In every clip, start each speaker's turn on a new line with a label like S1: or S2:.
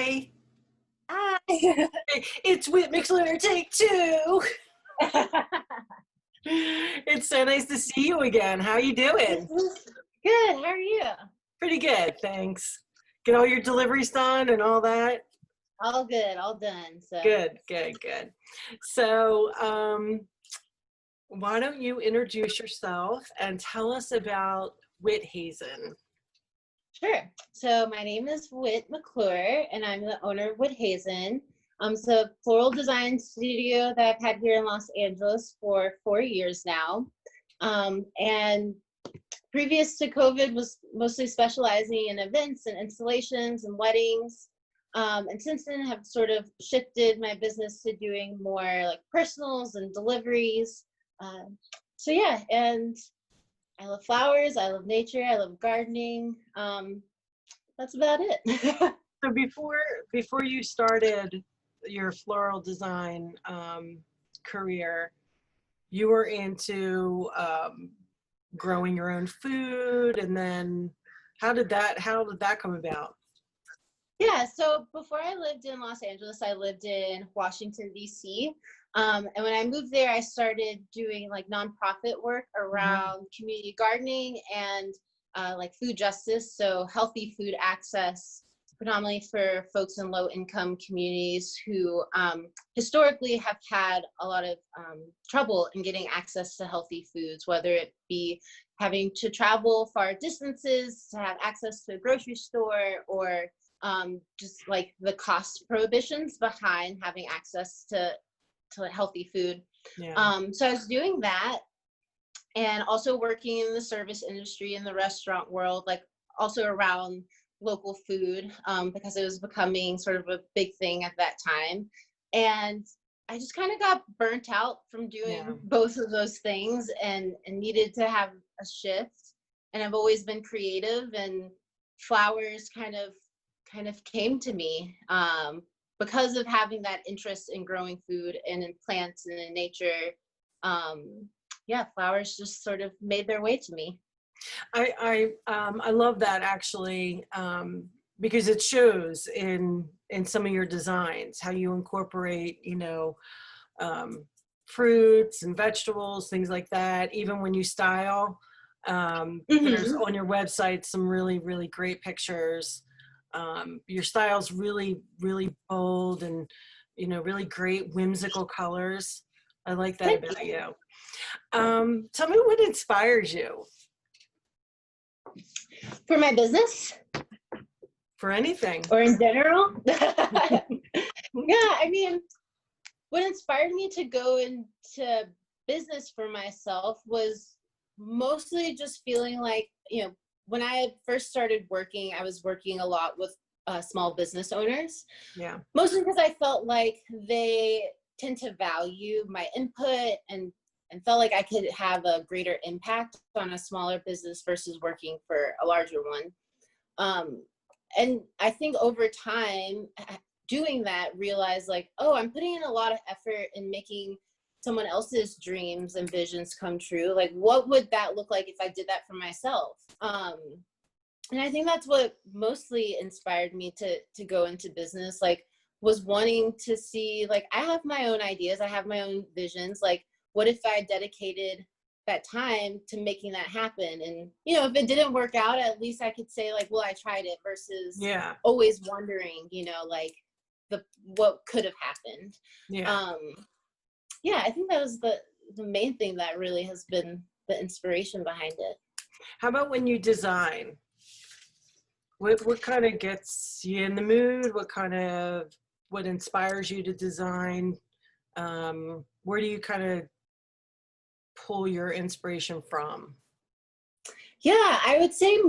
S1: Hi,
S2: Hi.
S1: it's Whit McClure, take two. It's so nice to see you again. How you doing?
S2: Good. How are you?
S1: Pretty good, thanks. Get all your deliveries done and all that?
S2: All good. All done. So
S1: Good, good, good. So, why don't you introduce yourself and tell us about Whit Hazen?
S2: sure. So my name is Whit McClure, and I'm the owner of Whit Hazen. It's a floral design studio that I've had here in Los Angeles for 4 years now. And previous to COVID was mostly specializing in events and installations and weddings. And since then have sort of shifted my business to doing more like personals and deliveries. So yeah, and I love flowers, I love nature, I love gardening. That's about it.
S1: So before you started your floral design career, you were into growing your own food, and then how did that come about?
S2: Yeah, so before I lived in Los Angeles, I lived in Washington, D.C. And when I moved there, I started doing like nonprofit work around community gardening and like food justice, so healthy food access, predominantly for folks in low-income communities who historically have had a lot of trouble in getting access to healthy foods, whether it be having to travel far distances to have access to a grocery store, or just like the cost prohibitions behind having access to healthy food.
S1: Yeah.
S2: So I was doing that, and also working in the service industry in the restaurant world, like also around local food, because it was becoming sort of a big thing at that time. And I just kind of got burnt out from doing both of those things, and needed to have a shift. And I've always been creative, and flowers kind of came to me because of having that interest in growing food and in plants and in nature. Flowers just sort of made their way to me.
S1: I love that, actually, because it shows in some of your designs how you incorporate, fruits and vegetables, things like that. Even when you style, there's on your website some really, really great pictures. Your style's really, really bold, and really great whimsical colors. I like that about you. Tell me what inspires you.
S2: For my business?
S1: For anything.
S2: Or in general? Yeah, I mean, what inspired me to go into business for myself was mostly just feeling like, when I first started working, I was working a lot with small business owners.
S1: Yeah.
S2: Mostly because I felt like they tend to value my input, and felt like I could have a greater impact on a smaller business versus working for a larger one. And I think over time, doing that, realized like, oh, I'm putting in a lot of effort in making someone else's dreams and visions come true. Like, what would that look like if I did that for myself? And I think that's what mostly inspired me to go into business, like, was wanting to see, like, I have my own ideas, I have my own visions. Like, what if I dedicated that time to making that happen? And, if it didn't work out, at least I could say, like, well, I tried it, versus always wondering, like, what could have happened. I think that was the main thing that really has been the inspiration behind it.
S1: How about when you design? What kind of gets you in the mood? What inspires you to design? Where do you kind of pull your inspiration from?
S2: Yeah, I would say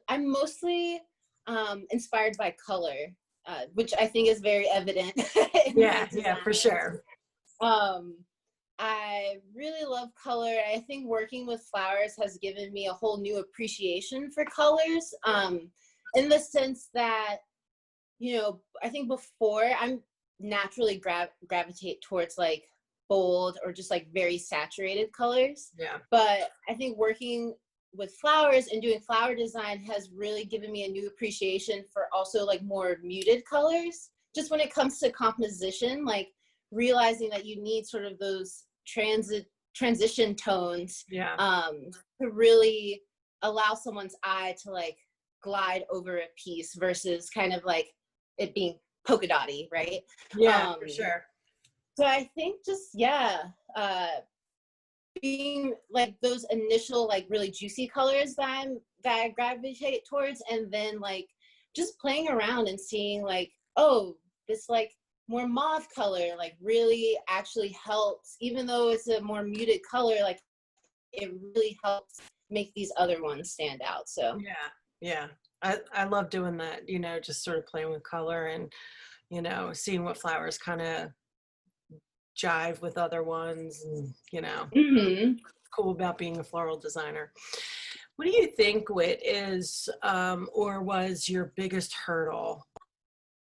S2: I'm mostly inspired by color, which I think is very evident.
S1: Yeah, for sure.
S2: I really love color. I think working with flowers has given me a whole new appreciation for colors, in the sense that, I think before I'm naturally gravitate towards like bold or just like very saturated colors.
S1: Yeah.
S2: But I think working with flowers and doing flower design has really given me a new appreciation for also like more muted colors. Just when it comes to composition, like realizing that you need sort of those transition tones to really allow someone's eye to like glide over a piece versus kind of like it being polka dotty, right?
S1: For sure.
S2: So I think just being like those initial like really juicy colors that I gravitate towards, and then like just playing around and seeing like, oh, this like more mauve color like really actually helps, even though it's a more muted color, like it really helps make these other ones stand out. So
S1: I love doing that, you know, just sort of playing with color and, you know, seeing what flowers kind of jive with other ones, and you know, cool about being a floral designer. What do you think, Whit, is or was your biggest hurdle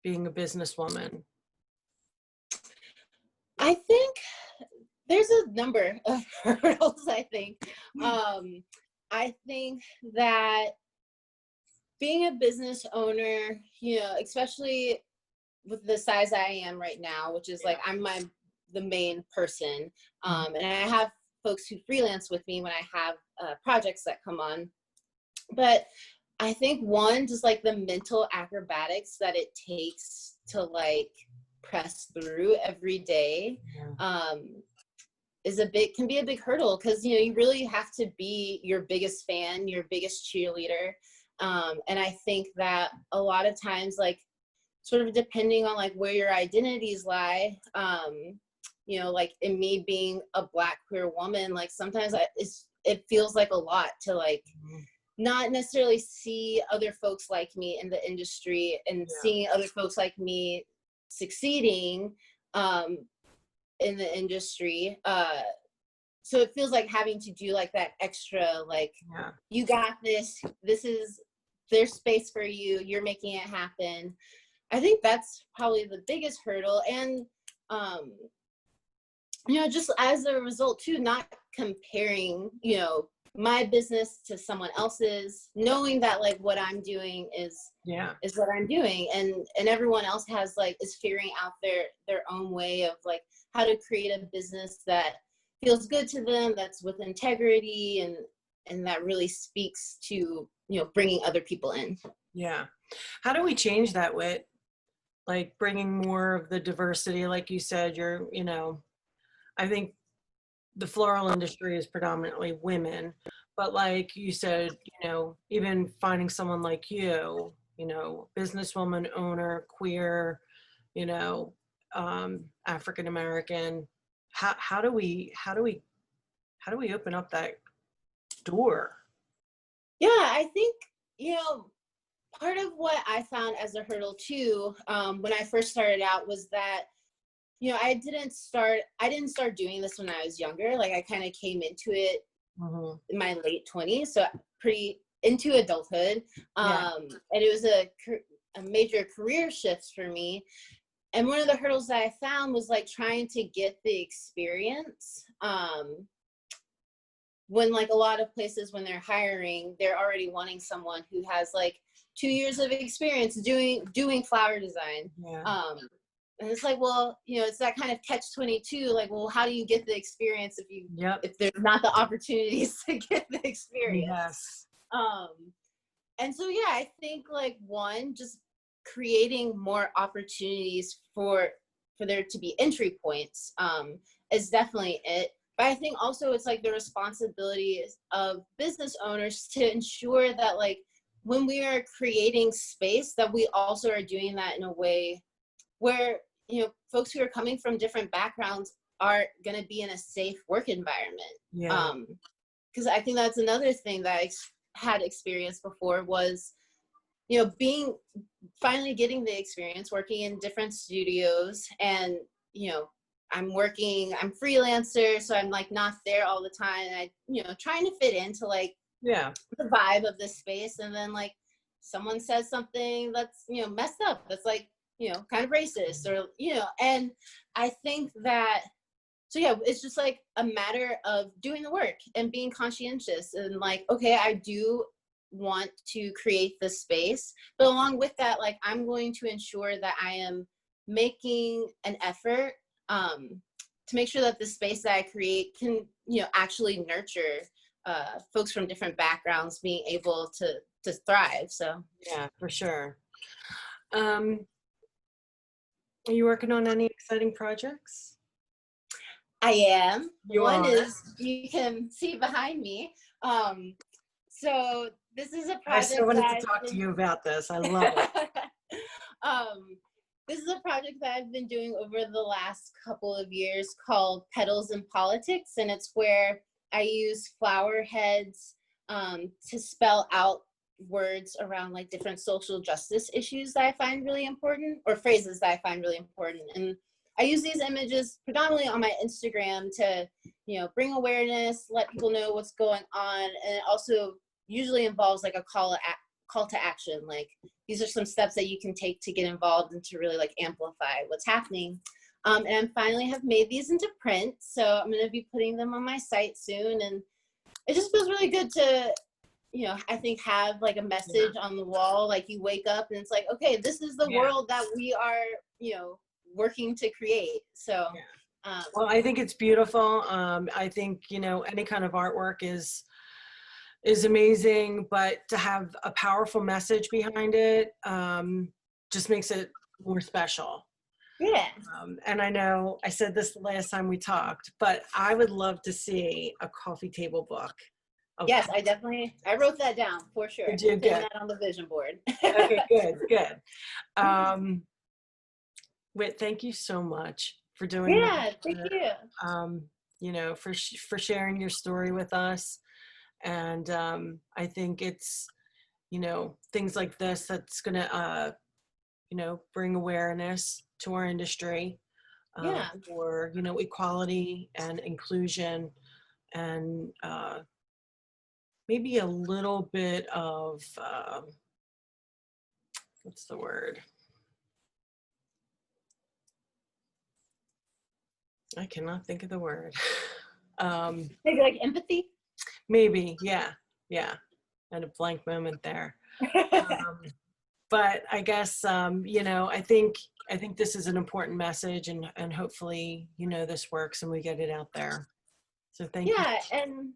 S1: being a businesswoman?
S2: I think there's a number of hurdles. I think that being a business owner, you know, especially with the size I am right now, which is like I'm the main person, and I have folks who freelance with me when I have projects that come on. But I think one, just like the mental acrobatics that it takes to like press through every day can be a big hurdle, because you know you really have to be your biggest fan, your biggest cheerleader, and I think that a lot of times, like sort of depending on like where your identities lie, you know, like in me being a Black queer woman, like sometimes it feels like a lot to like not necessarily see other folks like me in the industry and seeing other folks like me succeeding in the industry. So it feels like having to do like that extra, like, you got this is, there's space for you, you're making it happen. I think that's probably the biggest hurdle. And, you know, just as a result too, not comparing, you know, my business to someone else's, knowing that like what I'm doing is what I'm doing, and everyone else has like is figuring out their own way of like how to create a business that feels good to them, that's with integrity, and that really speaks to, you know, bringing other people in.
S1: How do we change that, Whit? Like bringing more of the diversity, like you said, you know, I think the floral industry is predominantly women, but like you said, you know, even finding someone like you know, businesswoman, owner, queer, you know, African American, how do we open up that door?
S2: I think, you know, part of what I found as a hurdle too, when I first started out, was that, you know, I didn't start doing this when I was younger. Like I kind of came into it in my late 20s, so pretty into adulthood. And it was a major career shift for me. And one of the hurdles that I found was like trying to get the experience. When like a lot of places, when they're hiring, they're already wanting someone who has like 2 years of experience doing flower design. And it's like, well, you know, it's that kind of catch-22. Like, well, how do you get the experience if there's not the opportunities to get the experience? And so, I think like one, just creating more opportunities for there to be entry points is definitely it. But I think also it's like the responsibility of business owners to ensure that like when we are creating space, that we also are doing that in a way where, you know, folks who are coming from different backgrounds are going to be in a safe work environment. Because I think that's another thing that I had experienced before was, you know, finally getting the experience working in different studios, and, you know, I'm freelancer, so I'm like not there all the time, and I, you know, trying to fit into like the vibe of this space, and then like someone says something that's, you know, messed up, that's like, you know, kind of racist, or, you know, and I think that so yeah, it's just like a matter of doing the work and being conscientious and like, okay, I do want to create this space, but along with that, like I'm going to ensure that I am making an effort to make sure that the space that I create can, you know, actually nurture folks from different backgrounds being able to thrive. So
S1: Yeah, for sure. Are you working on any exciting projects?
S2: I am.
S1: You
S2: One
S1: are.
S2: is, you can see behind me. So this is a
S1: I so
S2: project
S1: wanted to
S2: that
S1: talk to you about this. I love it.
S2: this is a project that I've been doing over the last couple of years called Petals Politics, and it's where I use flower heads to spell out words around like different social justice issues that I find really important, or phrases that I find really important. And I use these images predominantly on my Instagram to, you know, bring awareness, let people know what's going on, and it also usually involves like a call to action. Like these are some steps that you can take to get involved and to really like amplify what's happening. And I finally have made these into print, so I'm going to be putting them on my site soon. And it just feels really good to, you know, I think have like a message on the wall. Like you wake up and it's like, okay, this is the world that we are, you know, working to create. So
S1: well, I think it's beautiful. I think, you know, any kind of artwork is amazing, but to have a powerful message behind it just makes it more special.
S2: yeah.
S1: And I know I said this the last time we talked, but I would love to see a coffee table book.
S2: Yes, I wrote that down for sure.
S1: Did you?
S2: Putting
S1: Good.
S2: that on the vision board.
S1: Okay, good. Whit, thank you so much for doing
S2: Yeah,
S1: that.
S2: thank you.
S1: You know, for sharing your story with us. And I think it's, you know, things like this that's going to, you know, bring awareness to our industry for, you know, equality and inclusion, and maybe a little bit of, what's the word? I cannot think of the word.
S2: Maybe like empathy?
S1: Maybe, yeah. Had a blank moment there. But I guess, you know, I think this is an important message, and hopefully, you know, this works and we get it out there. So thank you.
S2: Yeah, and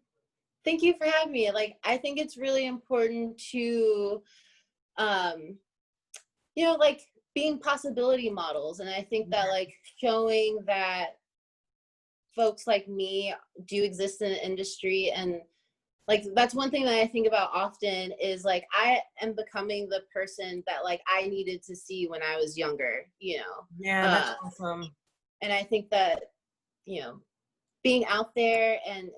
S2: thank you for having me. Like, I think it's really important to, you know, like being possibility models. And I think that like showing that folks like me do exist in the industry, and like that's one thing that I think about often is like I am becoming the person that like I needed to see when I was younger, you know.
S1: Yeah, that's awesome.
S2: And I think that, you know, being out there and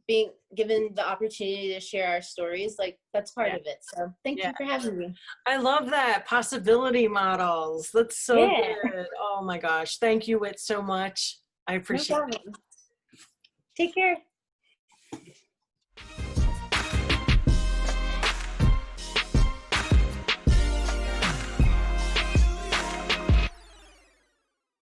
S2: being given the opportunity to share our stories, like that's part of it. So thank you for having me.
S1: I love that. Possibility models. That's so good. Oh my gosh. Thank you, Whit, so much. I appreciate it.
S2: Take care.